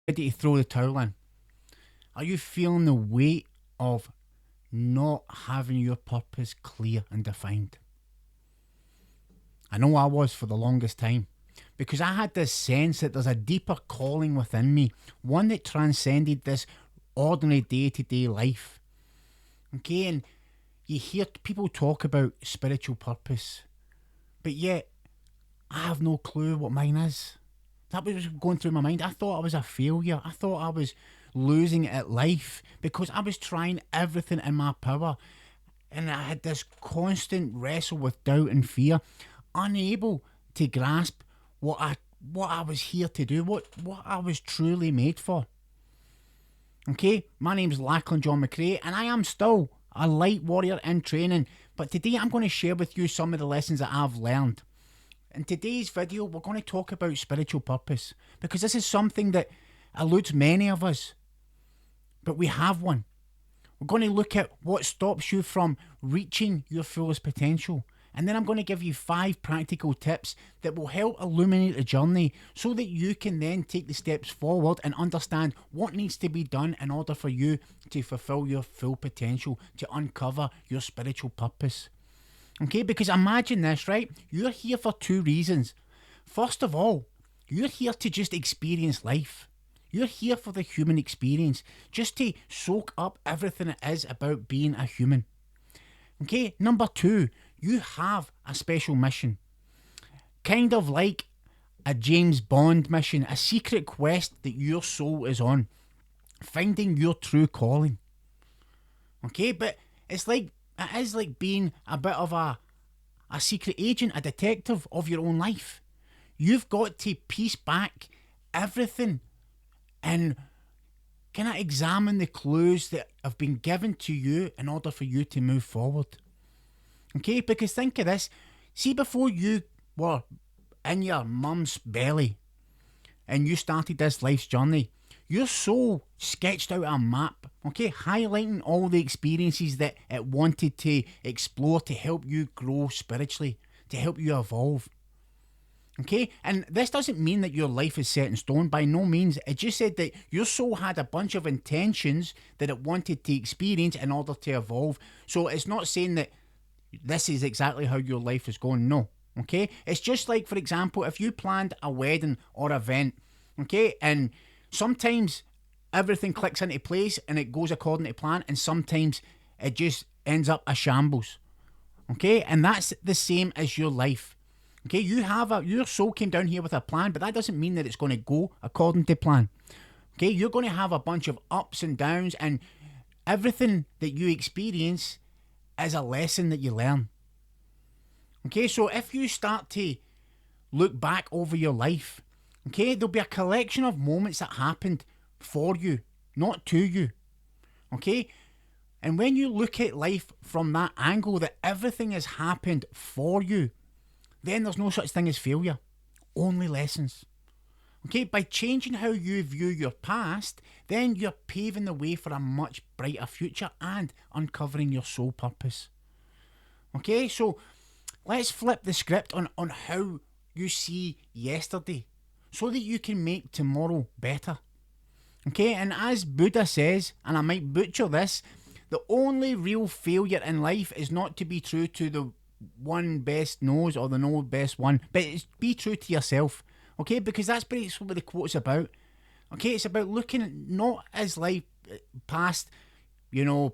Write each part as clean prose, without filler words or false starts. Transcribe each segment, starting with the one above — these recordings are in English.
ready to throw the towel in? Are you feeling the weight of not having your purpose clear and defined? I know I was for the longest time, because I had this sense that there's a deeper calling within me, one that transcended this ordinary day-to-day life. Okay, and you hear people talk about spiritual purpose, but yet I have no clue what mine is. That was going through my mind. I thought I was a failure. I thought I was losing at life because I was trying everything in my power. And I had this constant wrestle with doubt and fear, unable to grasp what I was here to do, what I was truly made for. Okay, my name's Lachlan John McRae, and I am still a light warrior in training. But today I'm going to share with you some of the lessons that I've learned. In today's video, we're going to talk about spiritual purpose, because this is something that eludes many of us, but we have one. We're going to look at what stops you from reaching your fullest potential. And then I'm going to give you 5 practical tips that will help illuminate the journey so that you can then take the steps forward and understand what needs to be done in order for you to fulfill your full potential, to uncover your spiritual purpose. Okay, because imagine this, right? You're here for 2 reasons. First of all, you're here to just experience life. You're here for the human experience, just to soak up everything it is about being a human. Okay, number 2, you have a special mission. Kind of like a James Bond mission, a secret quest that your soul is on. Finding your true calling. Okay, but it is like being a bit of a secret agent, a detective of your own life. You've got to piece back everything and kind of examine the clues that have been given to you in order for you to move forward. Okay, because think of this. See, before you were in your mum's belly and you started this life's journey, your soul sketched out a map, okay, highlighting all the experiences that it wanted to explore to help you grow spiritually, to help you evolve. Okay, and this doesn't mean that your life is set in stone, by no means. It just said that your soul had a bunch of intentions that it wanted to experience in order to evolve. So it's not saying that this is exactly how your life is going, no. Okay, it's just like, for example, if you planned a wedding or event, okay, and sometimes everything clicks into place and it goes according to plan, and sometimes it just ends up a shambles. Okay, and that's the same as your life. Okay, your soul came down here with a plan, but that doesn't mean that it's going to go according to plan. Okay, you're going to have a bunch of ups and downs, and everything that you experience is a lesson that you learn. Okay, so if you start to look back over your life, okay, there'll be a collection of moments that happened for you, not to you. Okay, and when you look at life from that angle, that everything has happened for you, then there's no such thing as failure, only lessons. Okay, by changing how you view your past, then you're paving the way for a much brighter future and uncovering your soul purpose. Okay, so let's flip the script on how you see yesterday so that you can make tomorrow better. Okay, and as Buddha says, and I might butcher this, the only real failure in life is not to be true to the one best knows or the no best one, but it's be true to yourself. Okay, because that's basically what the quote's about. Okay, it's about looking at not as life past,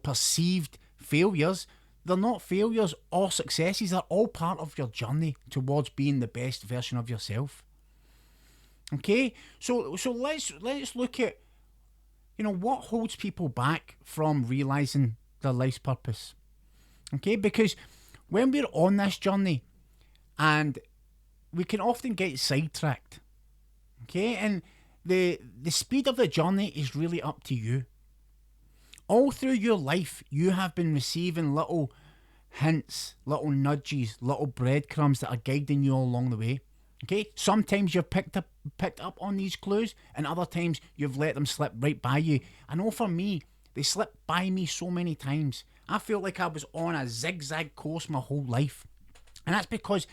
perceived failures. They're not failures or successes. They're all part of your journey towards being the best version of yourself. Okay, so let's look at what holds people back from realizing their life's purpose. Okay, because when we're on this journey, and we can often get sidetracked. Okay, and the speed of the journey is really up to you. All through your life, you have been receiving little hints, little nudges, little breadcrumbs that are guiding you all along the way. Okay, sometimes you've picked up on these clues, and other times you've let them slip right by you. I know for me, they slipped by me so many times. I felt like I was on a zigzag course my whole life. And that's because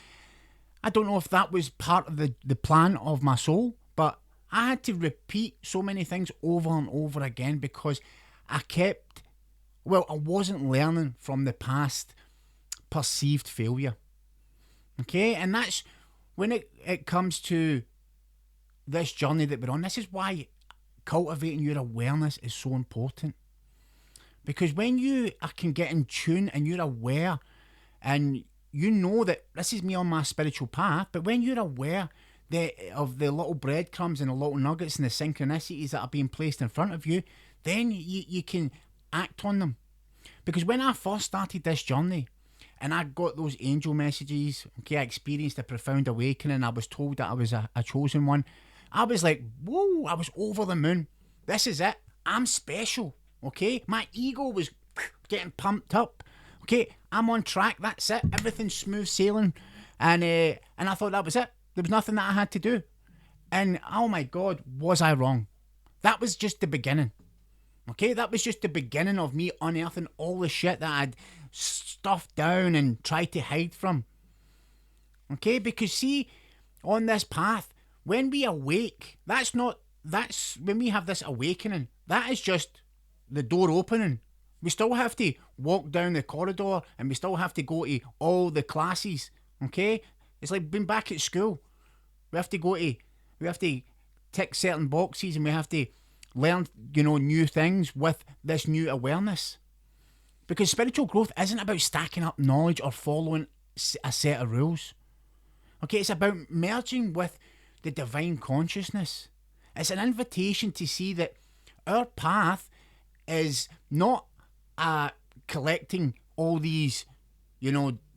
I don't know if that was part of the plan of my soul, but I had to repeat so many things over and over again because I wasn't learning from the past perceived failure. Okay, and that's when it comes to this journey that we're on. This is why cultivating your awareness is so important. Because when you can get in tune and you're aware and you know that this is me on my spiritual path, but when you're aware of the little breadcrumbs and the little nuggets and the synchronicities that are being placed in front of you, then you can act on them. Because when I first started this journey and I got those angel messages, okay, I experienced a profound awakening, I was told that I was a chosen one, I was like, whoa, I was over the moon. This is it. I'm special, okay? My ego was getting pumped up. Okay, I'm on track, that's it. Everything's smooth sailing. And I thought that was it. There was nothing that I had to do. And oh my God, was I wrong? That was just the beginning. Okay, that was just the beginning of me unearthing all the shit that I'd stuffed down and tried to hide from. Okay, because see, on this path, when we awake, that's when we have this awakening, that is just the door opening. We still have to walk down the corridor and we still have to go to all the classes. Okay, it's like being back at school. We have to tick certain boxes and we have to learn, new things with this new awareness. Because spiritual growth isn't about stacking up knowledge or following a set of rules. Okay, it's about merging with the divine consciousness. It's an invitation to see that our path is not collecting all these,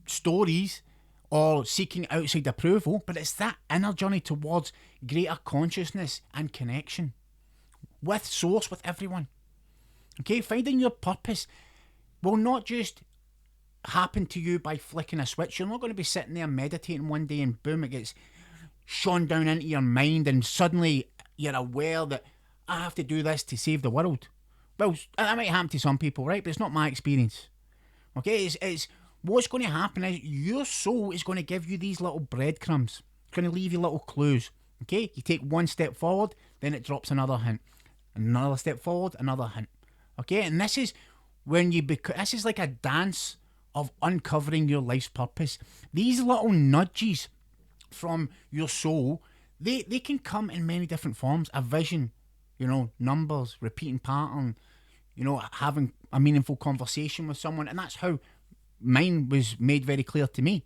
stories or seeking outside approval, but it's that inner journey towards greater consciousness and connection with source, with everyone. Okay, finding your purpose will not just happen to you by flicking a switch. You're not going to be sitting there meditating one day and boom, it gets shone down into your mind and suddenly you're aware that I have to do this to save the world. Well, that might happen to some people, right? But it's not my experience. Okay, it's what's going to happen is your soul is going to give you these little breadcrumbs. It's going to leave you little clues. Okay, you take one step forward, then it drops another hint. Another step forward, another hint. Okay, and this is when this is like a dance of uncovering your life's purpose. These little nudges from your soul, they can come in many different forms. A vision, numbers, repeating pattern, having a meaningful conversation with someone. And that's how mine was made very clear to me.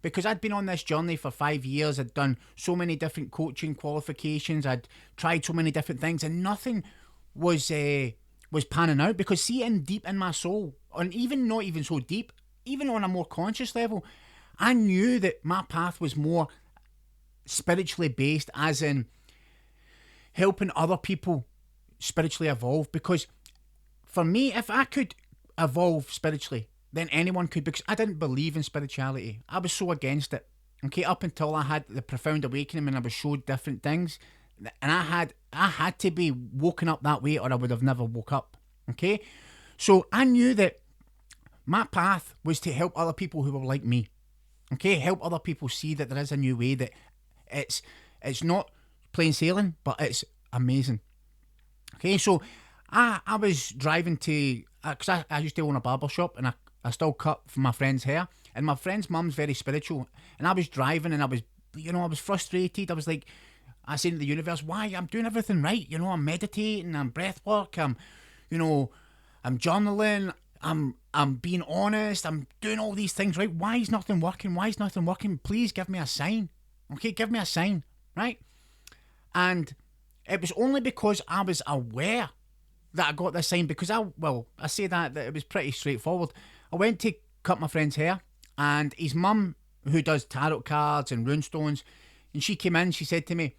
Because I'd been on this journey for 5 years. I'd done so many different coaching qualifications. I'd tried so many different things and nothing was panning out. Because see, deep in my soul, and even not even so deep, even on a more conscious level, I knew that my path was more spiritually based, as in helping other people spiritually evolve. Because for me, if I could evolve spiritually, then anyone could, because I didn't believe in spirituality. I was so against it. Okay, up until I had the profound awakening when I was showed different things, and I had to be woken up that way or I would have never woke up. Okay, so I knew that my path was to help other people who were like me. Okay, help other people see that there is a new way, that it's not plain sailing, but it's amazing. Okay, so I was driving to, because I used to own a barber shop and I still cut for my friend's hair, and my friend's mum's very spiritual, and I was driving and I was frustrated. I was like, I said to the universe, why? I'm doing everything right, I'm meditating, I'm breath work, I'm journaling, I'm being honest, I'm doing all these things right. Why is nothing working? Why is nothing working? Please give me a sign. Okay, give me a sign, right? And it was only because I was aware that I got this sign, because I say that it was pretty straightforward. I went to cut my friend's hair, and his mum, who does tarot cards and runestones, and she came in, she said to me,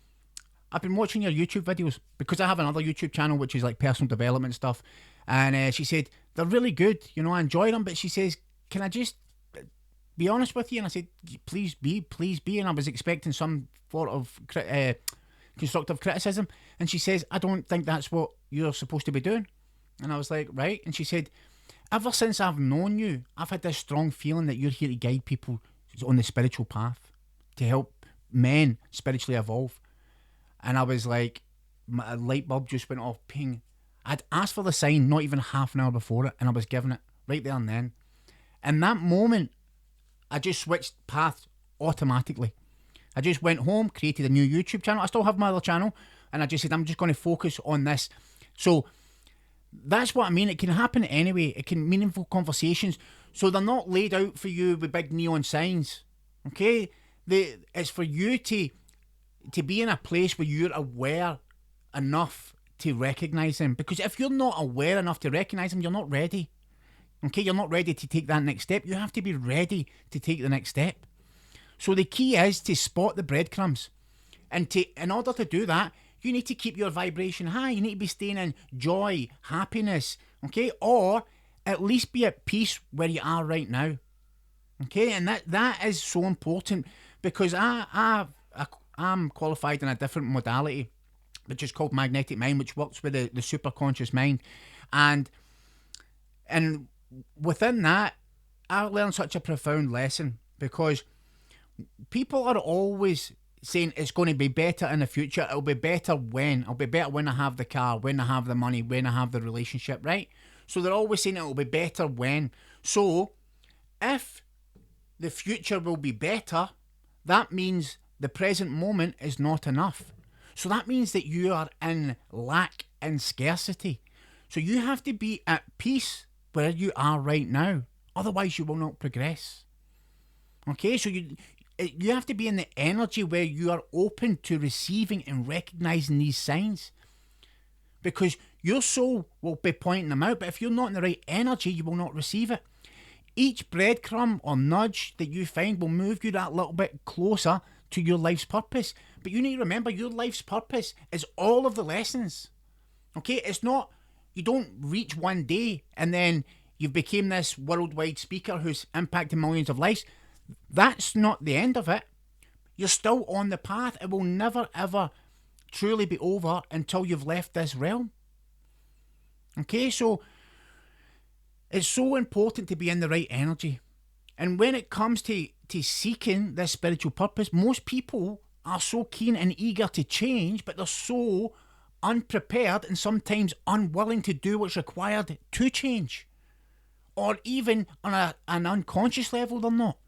I've been watching your YouTube videos, because I have another YouTube channel which is like personal development stuff, and she said, they're really good, I enjoy them, but she says, can I just be honest with you? And I said, please be, and I was expecting some sort of constructive criticism, and she says, I don't think that's what you're supposed to be doing. And I was like, right. And she said, ever since I've known you, I've had this strong feeling that you're here to guide people on the spiritual path, to help men spiritually evolve. and I was like, my light bulb just went off, ping. I'd asked for the sign not even half an hour before it, and I was given it right there and then. In that moment, I just switched paths automatically. I just went home, created a new YouTube channel. I still have my other channel, and I just said, I'm just going to focus on this. So that's what I mean. It can happen anyway. It can meaningful conversations. So they're not laid out for you with big neon signs. Okay? It's for you to be in a place where you're aware enough to recognise them. Because if you're not aware enough to recognise them, you're not ready. Okay? You're not ready to take that next step. You have to be ready to take the next step. So the key is to spot the breadcrumbs. And in order to do that, you need to keep your vibration high. You need to be staying in joy, happiness, okay? Or at least be at peace where you are right now. Okay? And that is so important, because I'm qualified in a different modality, which is called magnetic mind, which works with the superconscious mind. And within that, I learned such a profound lesson, because people are always saying it's going to be better in the future. It'll be better when. It'll be better when I have the car, when I have the money, when I have the relationship, right? So they're always saying it'll be better when. So if the future will be better, that means the present moment is not enough. So that means that you are in lack and scarcity. So you have to be at peace where you are right now. Otherwise you will not progress. Okay, so you have to be in the energy where you are open to receiving and recognizing these signs, because your soul will be pointing them out, but if you're not in the right energy, you will not receive it. Each breadcrumb or nudge that you find will move you that little bit closer to your life's purpose. But you need to remember, your life's purpose is all of the lessons. Okay, it's not, you don't reach one day and then you've become this worldwide speaker who's impacted millions of lives. That's not the end of it. You're still on the path. It will never ever truly be over until you've left this realm. Okay, so it's so important to be in the right energy. And when it comes to seeking this spiritual purpose, most people are so keen and eager to change, but they're so unprepared and sometimes unwilling to do what's required to change. Or even on an unconscious level, they're not.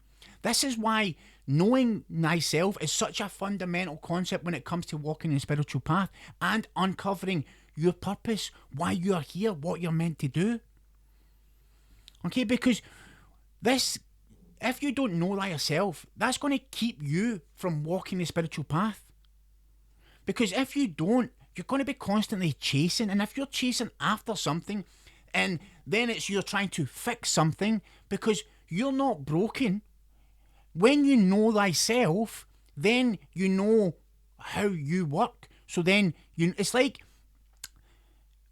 This is why knowing thyself is such a fundamental concept when it comes to walking the spiritual path and uncovering your purpose, why you're here, what you're meant to do. Okay, because if you don't know thyself, that's going to keep you from walking the spiritual path. Because if you don't, you're going to be constantly chasing, and if you're chasing after something, and then it's you're trying to fix something, because you're not broken. When you know thyself, then you know how you work. So then it's like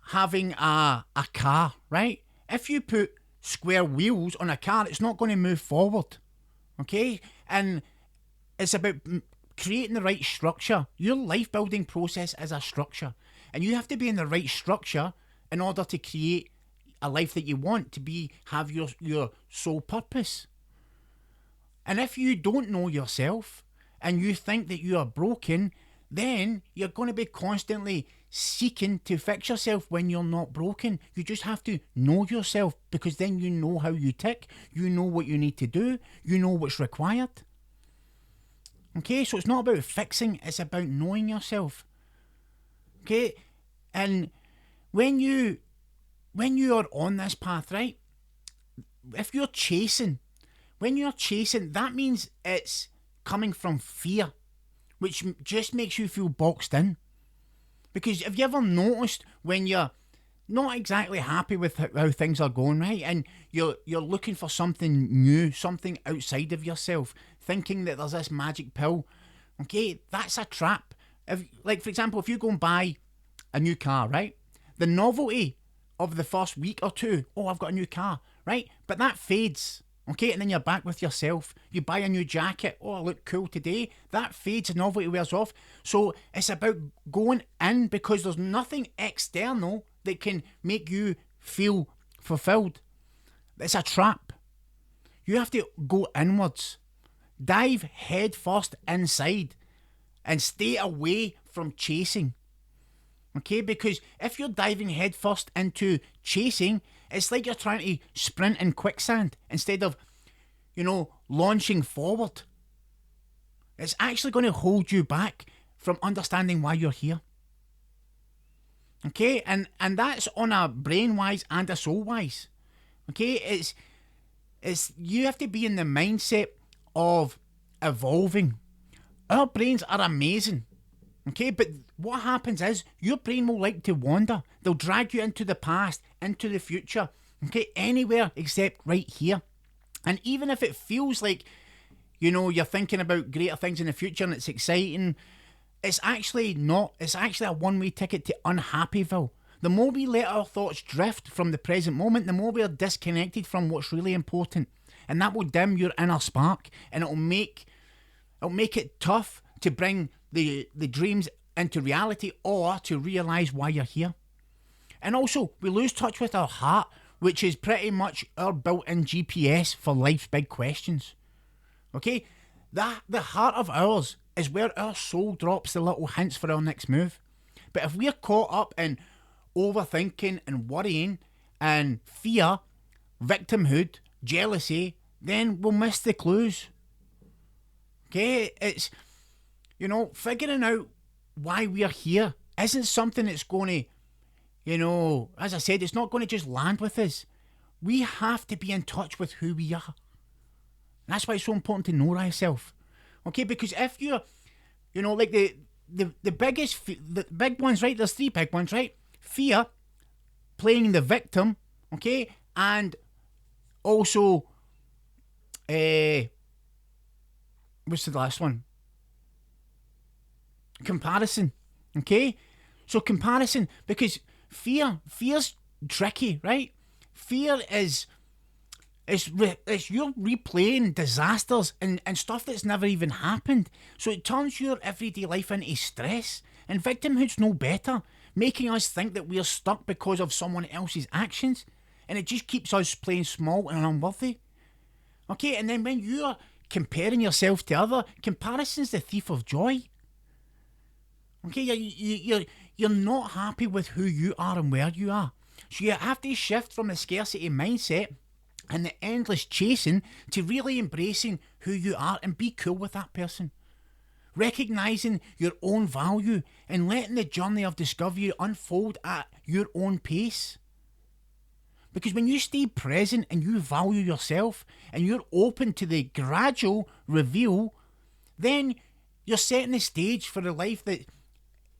having a car, right? If you put square wheels on a car, it's not going to move forward. Okay? And it's about creating the right structure. Your life building process is a structure. And you have to be in the right structure in order to create a life that you want, to have your sole purpose. And if you don't know yourself and you think that you are broken, then you're going to be constantly seeking to fix yourself when you're not broken. You just have to know yourself, because then you know how you tick, you know what you need to do, you know what's required. Okay, so it's not about fixing, it's about knowing yourself. Okay, and when you are on this path, right, if you're chasing, when you're chasing, that means it's coming from fear, which just makes you feel boxed in. Because have you ever noticed when you're not exactly happy with how things are going, right, and you're looking for something new, something outside of yourself, thinking that there's this magic pill, okay, that's a trap. Like, for example, if you go and buy a new car, right, the novelty of the first week or two, oh, I've got a new car, right, but that fades. Okay, and then you're back with yourself. You buy a new jacket. Oh, I look cool today. That fades, the novelty wears off. So it's about going in, because there's nothing external that can make you feel fulfilled. It's a trap. You have to go inwards. Dive head first inside and stay away from chasing. Okay, because if you're diving headfirst into chasing, it's like you're trying to sprint in quicksand instead of, launching forward. It's actually going to hold you back from understanding why you're here. Okay, and that's on a brain wise and a soul wise. Okay, it's you have to be in the mindset of evolving. Our brains are amazing. Okay, but what happens is your brain will like to wander. They'll drag you into the past, into the future, okay, anywhere except right here. And even if it feels like, you're thinking about greater things in the future and it's exciting, it's actually not. It's actually a one-way ticket to unhappyville. The more we let our thoughts drift from the present moment, the more we're disconnected from what's really important. And that will dim your inner spark, and it'll make it tough to bring the dreams into reality or to realise why you're here. And also, we lose touch with our heart, which is pretty much our built-in GPS for life's big questions. Okay? The heart of ours is where our soul drops the little hints for our next move. But if we're caught up in overthinking and worrying and fear, victimhood, jealousy, then we'll miss the clues. Okay? It's, figuring out why we're here isn't something that's going to, as I said, it's not going to just land with us. We have to be in touch with who we are. And that's why it's so important to know thyself. Okay, because if you're, like the big ones, right? There's 3 big ones, right? Fear, playing the victim, okay, and also, what's the last one? Comparison, okay? So comparison, because fear's tricky, right? Fear is you're replaying disasters and stuff that's never even happened. So it turns your everyday life into stress. And victimhood's no better, making us think that we're stuck because of someone else's actions. And it just keeps us playing small and unworthy. Okay, and then when you're comparing yourself to other, comparison's the thief of joy. Okay, you're not happy with who you are and where you are. So you have to shift from the scarcity mindset and the endless chasing to really embracing who you are and be cool with that person. Recognising your own value and letting the journey of discovery unfold at your own pace. Because when you stay present and you value yourself and you're open to the gradual reveal, then you're setting the stage for the life that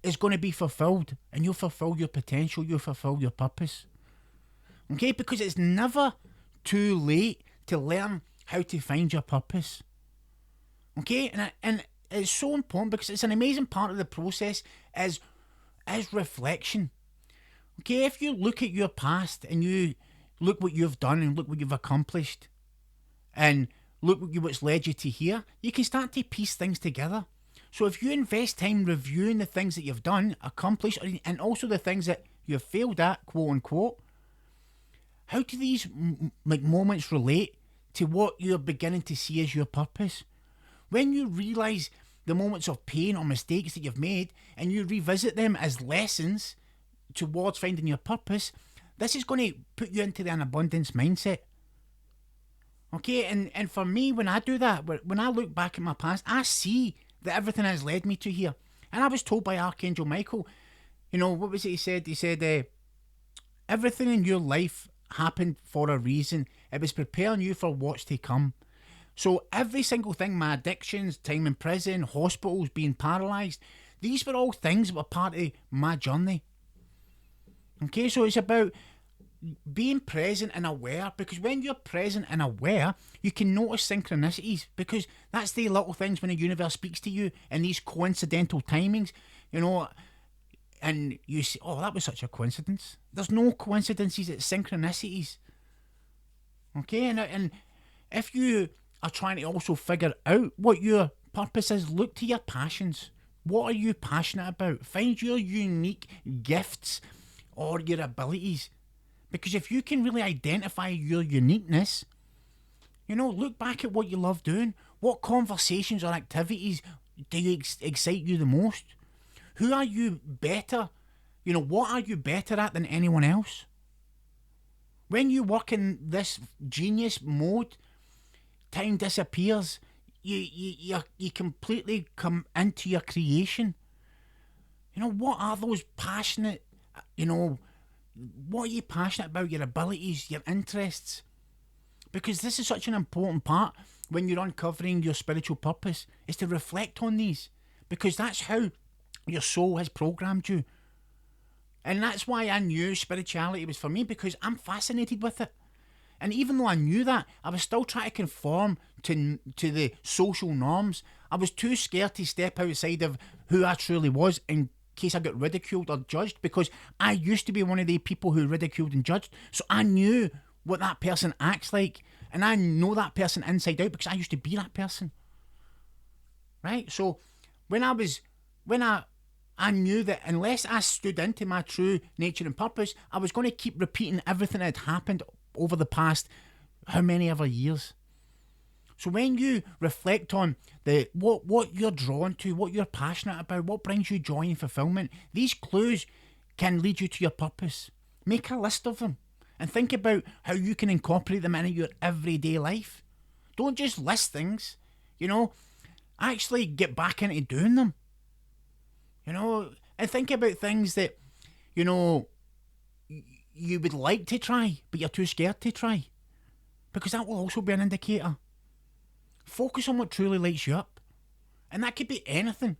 is going to be fulfilled, and you'll fulfill your potential, you'll fulfill your purpose. Okay, because it's never too late to learn how to find your purpose. Okay, and it's so important because it's an amazing part of the process is reflection. Okay, if you look at your past and you look what you've done and look what you've accomplished and look what's led you to here, you can start to piece things together. So if you invest time reviewing the things that you've done, accomplished, and also the things that you've failed at, quote unquote, how do these moments relate to what you're beginning to see as your purpose? When you realise the moments of pain or mistakes that you've made and you revisit them as lessons towards finding your purpose, this is going to put you into an abundance mindset. Okay, and for me, when I do that, when I look back at my past, I see that everything has led me to here. And I was told by Archangel Michael, what was it he said? He said, everything in your life happened for a reason. It was preparing you for what's to come. So every single thing, my addictions, time in prison, hospitals, being paralysed, these were all things that were part of my journey. Okay, so it's about being present and aware, because when you're present and aware, you can notice synchronicities, because that's the little things when the universe speaks to you and these coincidental timings, and you say, oh, that was such a coincidence. There's no coincidences, it's synchronicities. Okay, and if you are trying to also figure out what your purpose is, look to your passions. What are you passionate about? Find your unique gifts or your abilities. Because if you can really identify your uniqueness, look back at what you love doing. What conversations or activities do you excite you the most? Who are you better? What are you better at than anyone else? When you work in this genius mode, time disappears. You completely come into your creation. What are those passionate, what are you passionate about? Your abilities, your interests? Because this is such an important part when you're uncovering your spiritual purpose, is to reflect on these. Because that's how your soul has programmed you. And that's why I knew spirituality was for me, because I'm fascinated with it. And even though I knew that, I was still trying to conform to the social norms. I was too scared to step outside of who I truly was in case I got ridiculed or judged, because I used to be one of the people who ridiculed and judged. So I knew what that person acts like, and I know that person inside out because I used to be that person. Right? So when I knew that unless I stood into my true nature and purpose, I was going to keep repeating everything that had happened over the past how many ever years. So when you reflect on what you're drawn to, what you're passionate about, what brings you joy and fulfillment, these clues can lead you to your purpose. Make a list of them and think about how you can incorporate them into your everyday life. Don't just list things, actually get back into doing them. And think about things that, you would like to try, but you're too scared to try. Because that will also be an indicator. Focus on what truly lights you up. And that could be anything.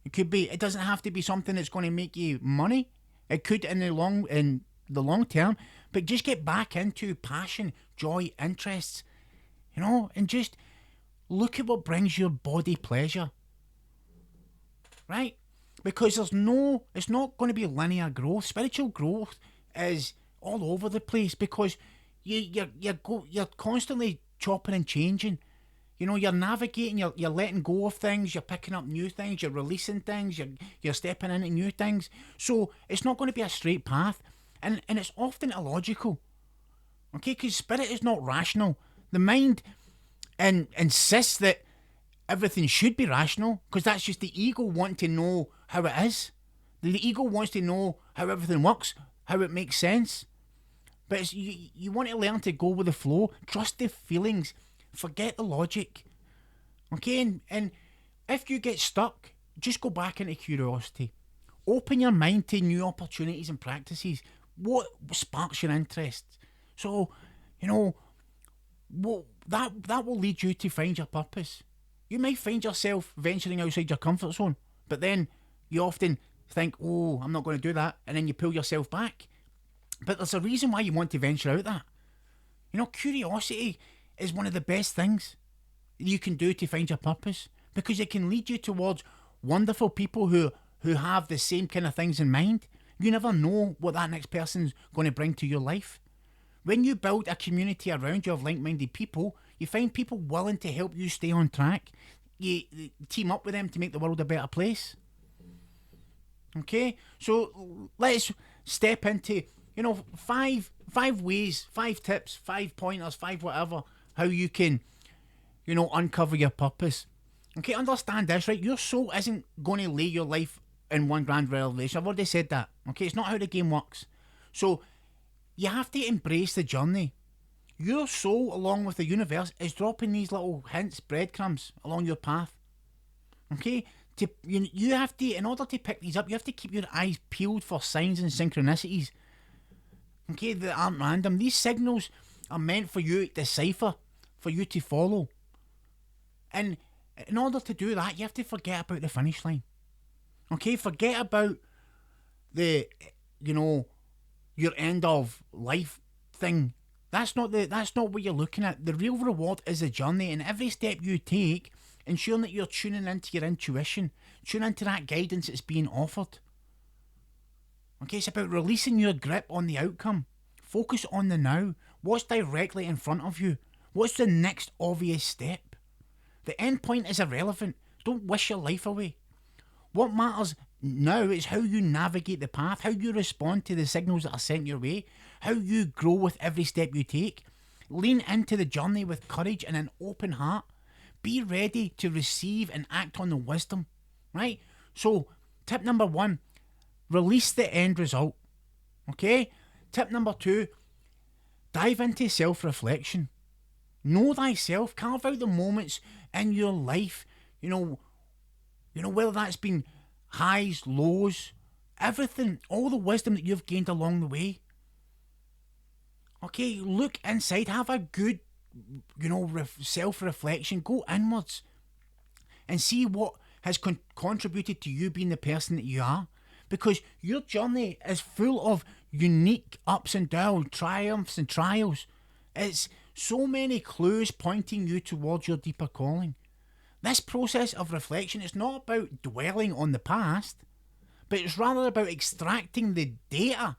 It doesn't have to be something that's going to make you money. It could in the long term, but just get back into passion, joy, interests, and just look at what brings your body pleasure. Right? Because it's not going to be linear growth. Spiritual growth is all over the place because you're constantly chopping and changing. You're navigating, you're letting go of things, you're picking up new things, you're releasing things, you're stepping into new things. So it's not going to be a straight path, and it's often illogical. Okay, because spirit is not rational. The mind insists that everything should be rational because that's just the ego wanting to know how it is. The ego wants to know how everything works, how it makes sense. But you want to learn to go with the flow, trust the feelings, forget the logic. Okay, and if you get stuck, just go back into curiosity. Open your mind to new opportunities and practices. What sparks your interest? So, that will lead you to find your purpose. You might find yourself venturing outside your comfort zone, but then you often think, oh, I'm not going to do that, and then you pull yourself back. But there's a reason why you want to venture out that. Curiosity is one of the best things you can do to find your purpose, because it can lead you towards wonderful people who have the same kind of things in mind. You never know what that next person's going to bring to your life. When you build a community around you of like-minded people, you find people willing to help you stay on track. You team up with them to make the world a better place. Okay, so let's step into, five ways, 5 tips, 5 pointers, 5 whatever, how you can, uncover your purpose. Okay, understand this, right? Your soul isn't going to lay your life in one grand revelation. I've already said that. Okay, it's not how the game works. So you have to embrace the journey. Your soul, along with the universe, is dropping these little hints, breadcrumbs along your path. Okay, you have to, in order to pick these up, you have to keep your eyes peeled for signs and synchronicities. Okay, that aren't random. These signals are meant for you to decipher, for you to follow. And in order to do that, you have to forget about the finish line. Okay, forget about the, your end of life thing. That's not what you're looking at. The real reward is the journey, and every step you take, ensuring that you're tuning into your intuition, tune into that guidance that's being offered. Okay, it's about releasing your grip on the outcome. Focus on the now. What's directly in front of you? What's the next obvious step? The end point is irrelevant. Don't wish your life away. What matters now is how you navigate the path, how you respond to the signals that are sent your way, how you grow with every step you take. Lean into the journey with courage and an open heart. Be ready to receive and act on the wisdom, right? So Tip number 1, release the end result. Okay? Tip number 2, dive into self-reflection. Know thyself. Carve out the moments in your life, whether that's been highs, lows, everything, all the wisdom that you've gained along the way. Okay, look inside, have a good, self-reflection, go inwards and see what has contributed to you being the person that you are. Because your journey is full of unique ups and downs, triumphs and trials. It's so many clues pointing you towards your deeper calling. This process of reflection is not about dwelling on the past, but it's rather about extracting the data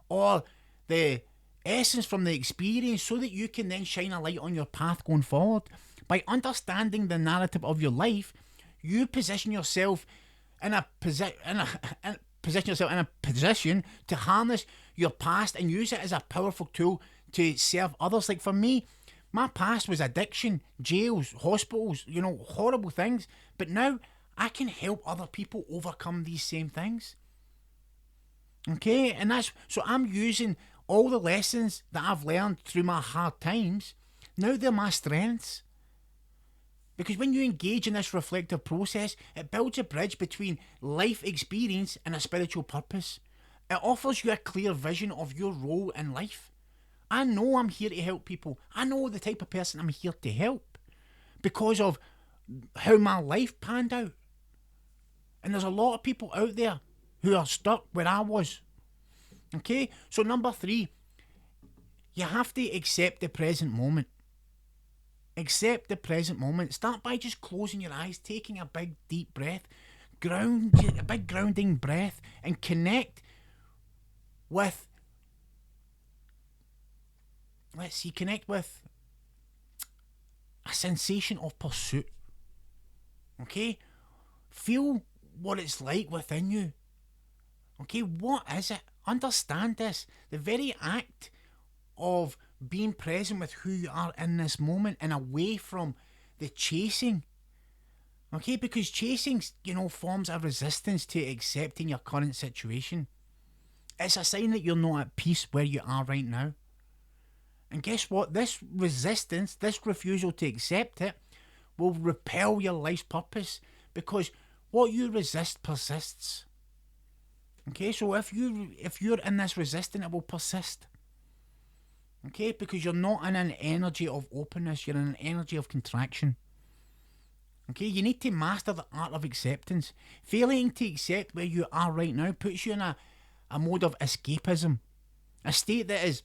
or the essence from the experience so that you can then shine a light on your path going forward. By understanding the narrative of your life, you position yourself in a position to harness your past and use it as a powerful tool to serve others. Like for me, my past was addiction, jails, hospitals, horrible things. But now I can help other people overcome these same things. Okay, and so I'm using all the lessons that I've learned through my hard times. Now they're my strengths. Because when you engage in this reflective process, it builds a bridge between life experience and a spiritual purpose. It offers you a clear vision of your role in life. I know I'm here to help people. I know the type of person I'm here to help because of how my life panned out. And there's a lot of people out there who are stuck where I was. Okay, so number 3, you have to accept the present moment. Accept the present moment. Start by just closing your eyes, taking a big deep breath, a big grounding breath, and connect with, connect with a sensation of pursuit. Okay? Feel what it's like within you. Okay, what is it? Understand this. The very act of being present with who you are in this moment and away from the chasing. Okay, because chasing, forms a resistance to accepting your current situation. It's a sign that you're not at peace where you are right now. And guess what? This resistance, this refusal to accept it, will repel your life's purpose, because what you resist persists. Okay, so if you're in this resistance, it will persist. Okay, because you're not in an energy of openness, you're in an energy of contraction. Okay, you need to master the art of acceptance. Failing to accept where you are right now puts you in a mode of escapism, a state that is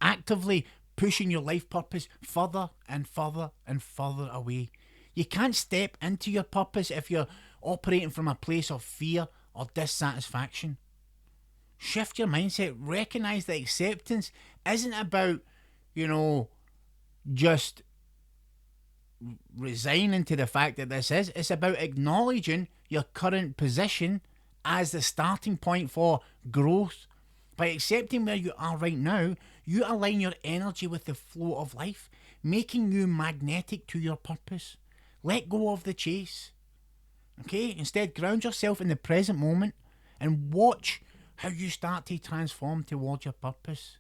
actively pushing your life purpose further and further and further away. You can't step into your purpose if you're operating from a place of fear or dissatisfaction. Shift your mindset. Recognize that acceptance isn't about, just resigning to the fact that this is. It's about acknowledging your current position as the starting point for growth. By accepting where you are right now, you align your energy with the flow of life, making you magnetic to your purpose. Let go of the chase. Okay? Instead, ground yourself in the present moment and watch how you start to transform towards your purpose.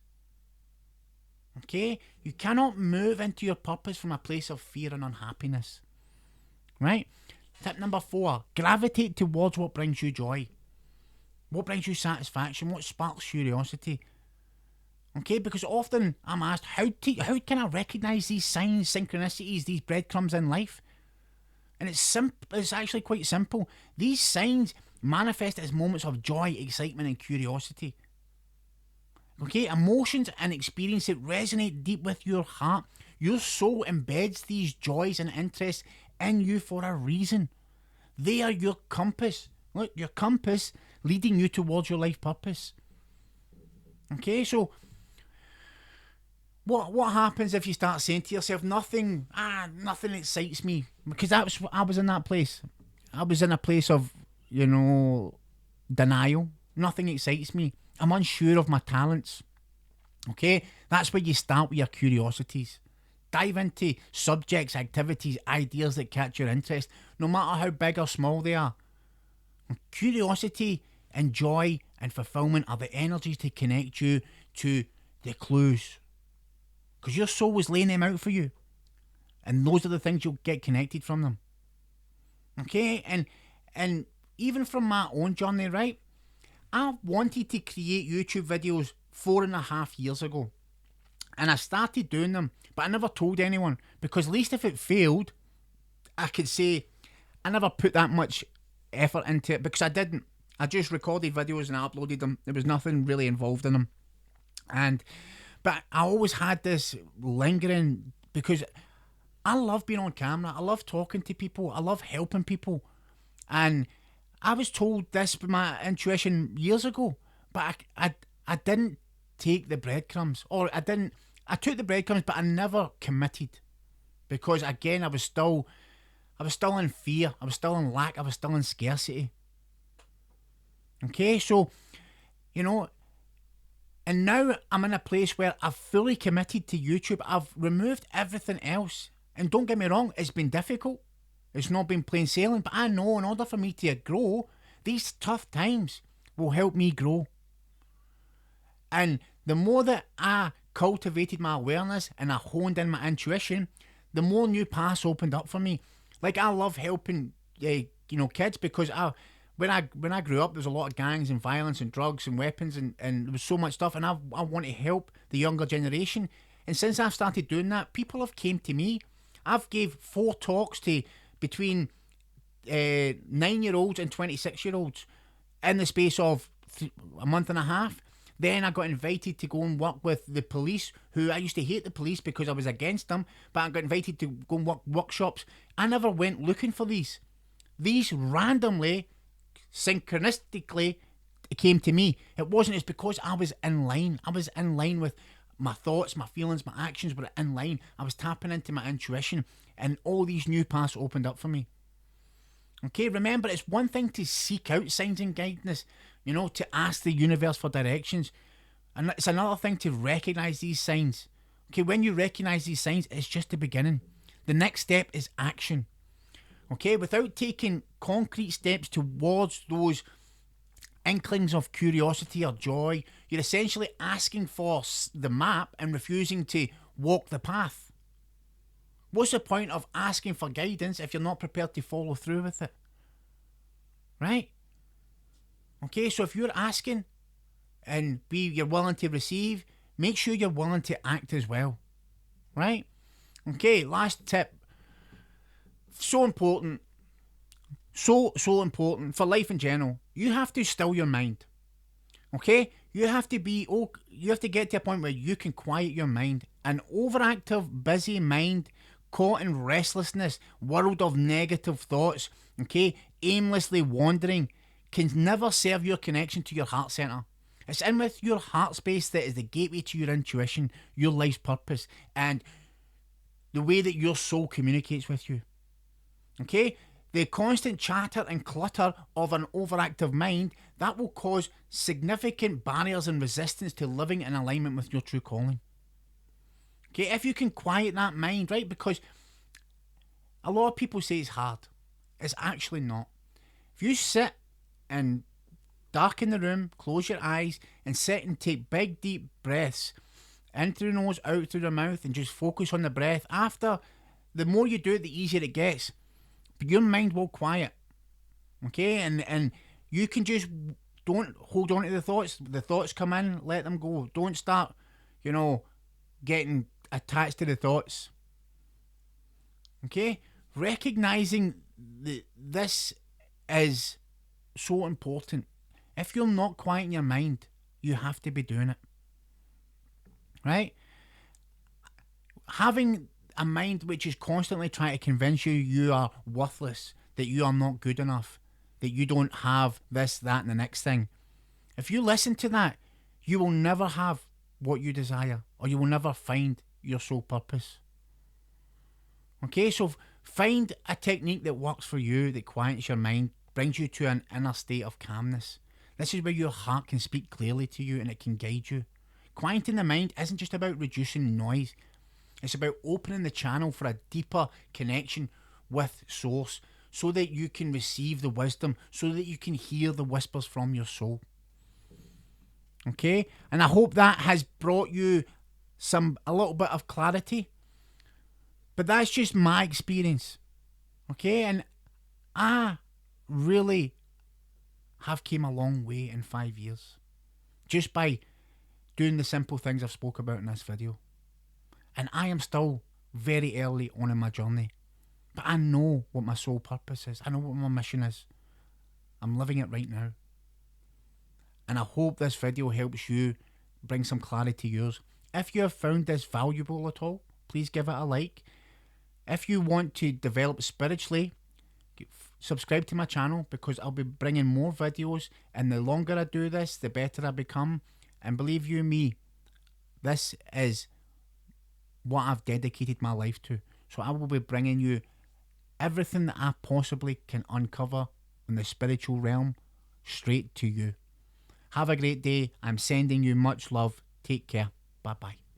Okay? You cannot move into your purpose from a place of fear and unhappiness. Right? Tip number 4, gravitate towards what brings you joy. What brings you satisfaction? What sparks curiosity? Okay, because often I'm asked, how can I recognise these signs, synchronicities, these breadcrumbs in life? And it's actually quite simple. These signs manifest as moments of joy, excitement and curiosity. Okay, emotions and experiences that resonate deep with your heart. Your soul embeds these joys and interests in you for a reason. They are your compass. Look, your compass leading you towards your life purpose. Okay, so what happens if you start saying to yourself, nothing excites me? Because I was in that place. I was in a place of, denial. Nothing excites me. I'm unsure of my talents. Okay, that's where you start with your curiosities. Dive into subjects, activities, ideas that catch your interest, no matter how big or small they are. Curiosity and joy and fulfillment are the energies to connect you to the clues. Because your soul was laying them out for you. And those are the things you'll get connected from them. Okay? And even from my own journey, right? I wanted to create YouTube videos 4.5 years ago. And I started doing them, but I never told anyone. Because at least if it failed, I could say I never put that much effort into it, because I didn't. I just recorded videos and I uploaded them. There was nothing really involved in them. But I always had this lingering, because I love being on camera. I love talking to people. I love helping people. And I was told this by my intuition years ago, but I didn't take the breadcrumbs. I took the breadcrumbs, but I never committed. Because again, I was still in fear. I was still in lack. I was still in scarcity. Okay, so, and now I'm in a place where I've fully committed to YouTube. I've removed everything else. And don't get me wrong, it's been difficult. It's not been plain sailing, but I know in order for me to grow, these tough times will help me grow. And the more that I cultivated my awareness and I honed in my intuition, the more new paths opened up for me. Like, I love helping, kids, because when I grew up, there was a lot of gangs and violence and drugs and weapons and there was so much stuff, and I want to help the younger generation. And since I've started doing that, people have came to me. I've gave 4 talks to between 9-year-olds and 26-year-olds in the space of a month and a half. Then I got invited to go and work with the police, who I used to hate the police because I was against them, but I got invited to go and work workshops. I never went looking for these. These randomly, synchronistically, came to me. It wasn't. It's because I was in line. I was in line with my thoughts, my feelings, my actions were in line. I was tapping into my intuition, and all these new paths opened up for me. Okay, remember, it's one thing to seek out signs and guidance, to ask the universe for directions. And it's another thing to recognize these signs. Okay, when you recognize these signs, it's just the beginning. The next step is action. Okay, without taking concrete steps towards those inklings of curiosity or joy, you're essentially asking for the map and refusing to walk the path. What's the point of asking for guidance if you're not prepared to follow through with it? Right? Okay, so if you're asking and you're willing to receive, make sure you're willing to act as well. Right? Okay, last tip. So important. So important for life in general. You have to still your mind. Okay? You have to get to a point where you can quiet your mind. An overactive, busy mind caught in restlessness, world of negative thoughts, okay, aimlessly wandering, can never serve your connection to your heart center. It's in with your heart space that is the gateway to your intuition, your life's purpose, and the way that your soul communicates with you. Okay? The constant chatter and clutter of an overactive mind, that will cause significant barriers and resistance to living in alignment with your true calling. Okay, if you can quiet that mind, right? Because a lot of people say it's hard. It's actually not. If you sit and darken the room, close your eyes, and sit and take big, deep breaths in through the nose, out through the mouth, and just focus on the breath, the more you do it, the easier it gets. But your mind will quiet. Okay, and you can just don't hold on to the thoughts. The thoughts come in, let them go. Don't start, getting attached to the thoughts. Okay, recognizing this is so important. If you're not quieting your mind, you have to be doing it. Right? Having a mind which is constantly trying to convince you are worthless, that you are not good enough, that you don't have this, that, and the next thing. If you listen to that, you will never have what you desire, or you will never find your soul purpose. Okay, so find a technique that works for you, that quiets your mind, brings you to an inner state of calmness. This is where your heart can speak clearly to you and it can guide you. Quieting the mind isn't just about reducing noise. It's about opening the channel for a deeper connection with Source, so that you can receive the wisdom, so that you can hear the whispers from your soul. Okay? And I hope that has brought you a little bit of clarity. But that's just my experience. Okay? And I really have came a long way in 5 years. Just by doing the simple things I've spoke about in this video. And I am still very early on in my journey. But I know what my sole purpose is. I know what my mission is. I'm living it right now. And I hope this video helps you bring some clarity to yours. If you have found this valuable at all, please give it a like. If you want to develop spiritually, subscribe to my channel, because I'll be bringing more videos, and the longer I do this, the better I become. And believe you me, this is what I've dedicated my life to. So I will be bringing you everything that I possibly can uncover in the spiritual realm straight to you. Have a great day. I'm sending you much love. Take care. Bye bye.